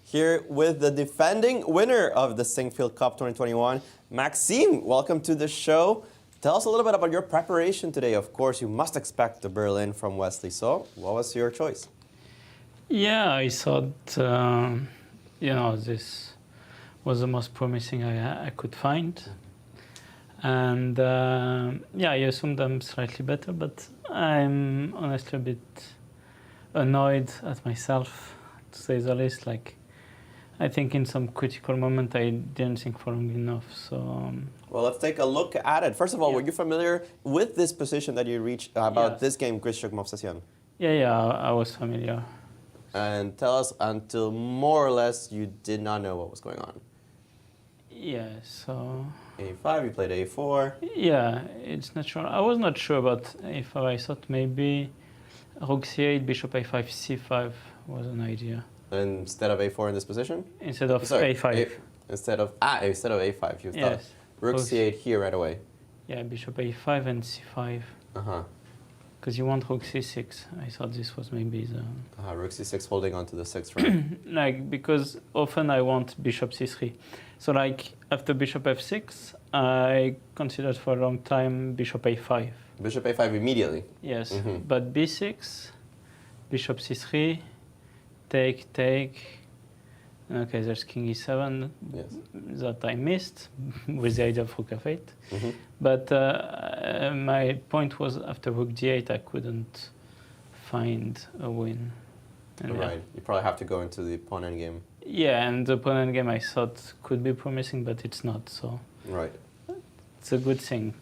here with the defending winner of the Sinquefield Cup 2021, Maxime. Welcome to the show. Tell us a little bit about your preparation today. Of course, you must expect the Berlin from Wesley So. What was your choice? Yeah, I thought, this was the most promising I could find. And I assumed I'm slightly better, but I'm honestly a bit annoyed at myself, to say the least. I think in some critical moment I didn't think for long enough. So. Well, let's take a look at it. First of all, were you familiar with this position that you reached about this game, Gris Obsession? Yeah, I was familiar. And tell us, until more or less you did not know what was going on. Yeah, so... A5, you played A4. Yeah, it's natural. I was not sure about A5. I thought maybe Rook C8, Bishop A5, C5 was an idea. Instead of A4 in this position? Instead of A5. Instead of A5, you thought. Rook C8 here right away. Yeah, Bishop A5 and C5. Uh-huh. Because you want Rook C6. I thought this was maybe the... Rook C6 holding on to the 6th rank. Because often I want Bishop C3. So after Bishop F6, I considered for a long time Bishop A5. Bishop A5 immediately? Yes, but B6, Bishop C3, take. Okay, there's King E7 that I missed with the idea of Rook F8. But my point was after Rook D8, I couldn't find a win. And right, you probably have to go into the pawn endgame. Yeah, and the pawn endgame I thought could be promising, but it's not. So right, it's a good thing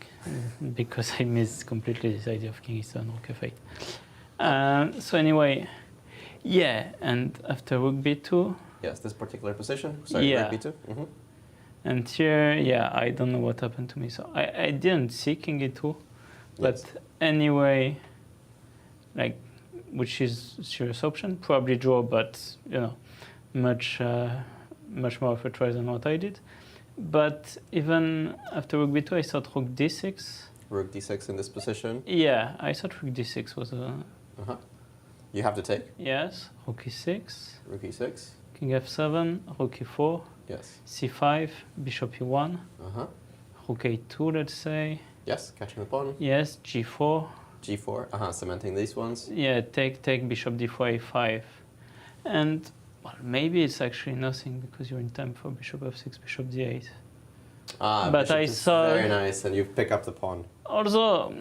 because I missed completely this idea of King E7, Rook F8. So anyway, yeah, and after Rook B2. Yes, this particular position. Sorry, Rook B2. And here, I don't know what happened to me. So I didn't see King E2, but anyway, which is a serious option. Probably draw, but much more of a try than what I did. But even after Rook B2, I thought Rook D6. Rook D6 in this position? Yeah, I thought Rook D6 was a... You have to take? Yes, Rook E6. Rook E6. King F7, Rook E4. Yes. C5, Bishop E1. Rook A2, let's say. Yes, catching the pawn. Yes, G4. G4, cementing these ones. Yeah, take, Bishop D4, A5. And, well, maybe it's actually nothing because you're in time for Bishop F6, Bishop D8. But Bishop is very nice, and you pick up the pawn. Also,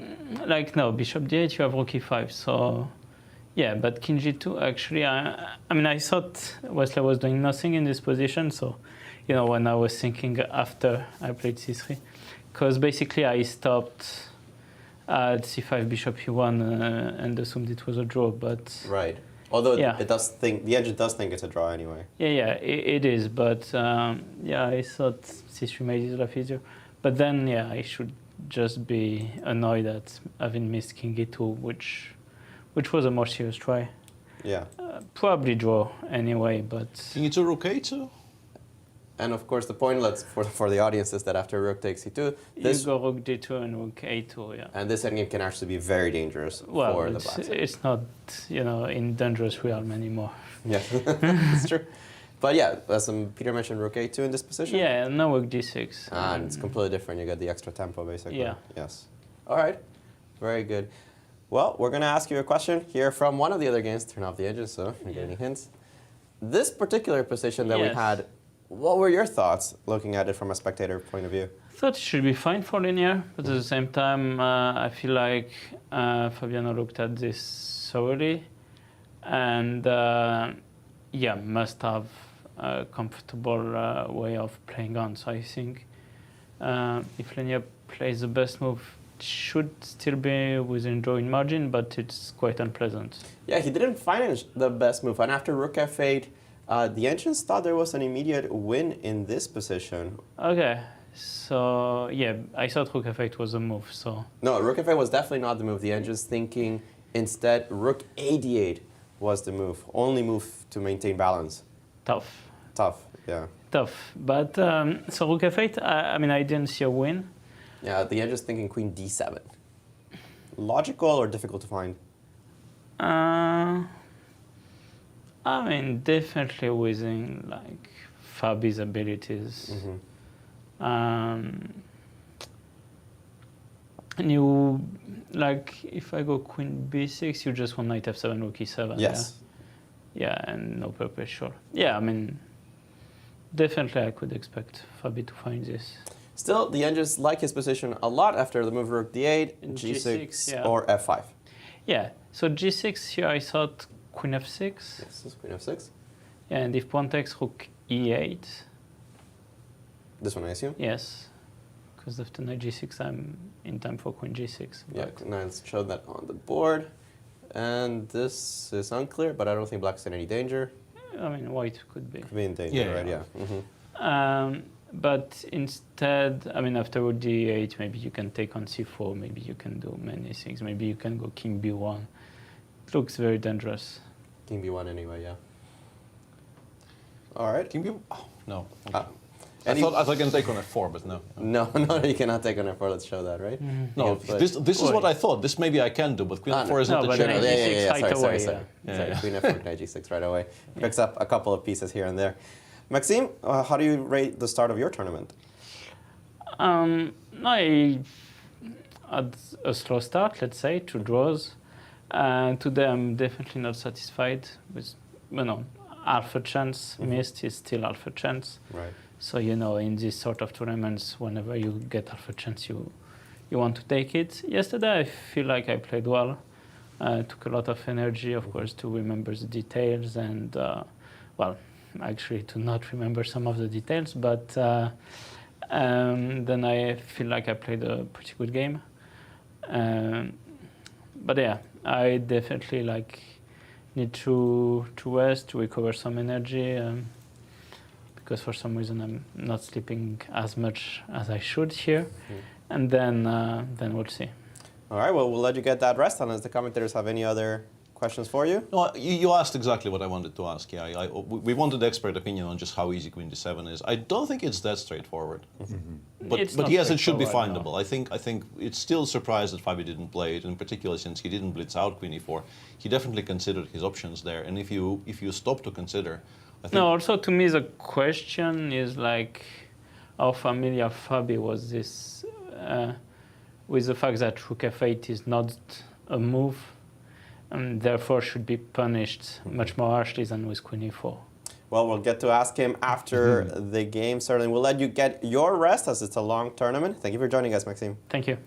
no, Bishop D8, you have Rook E5, so... Yeah, but King G2, actually, I thought Wesley was doing nothing in this position, so, when I was thinking after I played C3, because basically I stopped at C5, Bishop E1, and assumed it was a draw, but... Right. Although it does think, the engine does think it's a draw anyway. Yeah, it is, but, I thought C3 made his life easier. But then, I should just be annoyed at having missed King E2, which was a more serious try. Yeah. Probably draw anyway, but... King E2, Rook A2? And of course the point for the audience is that after Rook takes E2... You go Rook D2 and Rook A2, yeah. And this endgame can actually be very dangerous for the black side. It's not, in dangerous realm anymore. Yeah, it's true. But yeah, as Peter mentioned, Rook A2 in this position? Yeah, no Rook D6. And it's completely different. You get the extra tempo, basically. Yeah. Yes. All right. Very good. Well, we're going to ask you a question here from one of the other games. Turn off the engine so you get any hints. This particular position that we had, what were your thoughts looking at it from a spectator point of view? I thought it should be fine for linear, but at the same time, I feel like Fabiano looked at this thoroughly and, must have a comfortable way of playing on. So I think if linear plays the best move, should still be within drawing margin, but it's quite unpleasant. Yeah, he didn't find the best move. And after Rook F8, the engines thought there was an immediate win in this position. Okay, so I thought Rook F8 was a move, so... No, Rook F8 was definitely not the move. The engine's thinking instead Rook A-D8 was the move. Only move to maintain balance. Tough, yeah. Tough, but so Rook F8, I didn't see a win. Yeah, the edge is thinking Queen D7. Logical or difficult to find? I mean, definitely within like Fabi's abilities. And you, like, if I go queen b6, you just want knight f7, rook e7. Yes. Yeah, and no purpose, sure. Yeah, I mean, definitely I could expect Fabi to find this. Still, the engines like his position a lot after the move rook d8, g6, yeah. or f5. Yeah, so g6 here I thought queen f6. Yes, this is queen f6. Yeah, and if pawn takes rook e8. This one, I assume? Yes, because after knight g6 I'm in time for queen g6. Yeah, now let's show that on the board. And this is unclear, but I don't think black's in any danger. I mean, white could be. Could be in danger, right? Yeah. But instead, I mean, after rook d8, maybe you can take on c4, maybe you can do many things. Maybe you can go king b1. It looks very dangerous. King b1 anyway, yeah. All right. King b1? Oh, no. I thought I can take on f4, but no. No, you cannot take on f4. Let's show that, right? No, this is what I thought. This maybe I can do, but queen f4 is not the knight chance. g6 Sorry. Queen f4, knight g6 right away. Picks up a couple of pieces here and there. Maxime, how do you rate the start of your tournament? I had a slow start, let's say, 2 draws. Today I'm definitely not satisfied with, half a chance missed is still half a chance. Right. So, in these sort of tournaments, whenever you get half a chance, you want to take it. Yesterday, I feel like I played well. Took a lot of energy, of course, to remember the details and, actually to not remember some of the details. But then I feel like I played a pretty good game. But yeah, I definitely need to rest, to recover some energy. Because for some reason I'm not sleeping as much as I should here, and then we'll see. All right, well, we'll let you get that rest unless the commentators have any other questions for you. No, you asked exactly what I wanted to ask. Yeah, we wanted expert opinion on just how easy queen d7 is. I don't think it's that straightforward. But yes, it should be findable. No. I think it's still surprised that Fabi didn't play it, in particular since he didn't blitz out queen e4. He definitely considered his options there, and if you stop to consider. Also to me the question is how familiar Fabi was this with the fact that rook f8 is not a move and therefore should be punished much more harshly than with queen e4. Well, we'll get to ask him after the game, certainly. We'll let you get your rest as it's a long tournament. Thank you for joining us, Maxime. Thank you.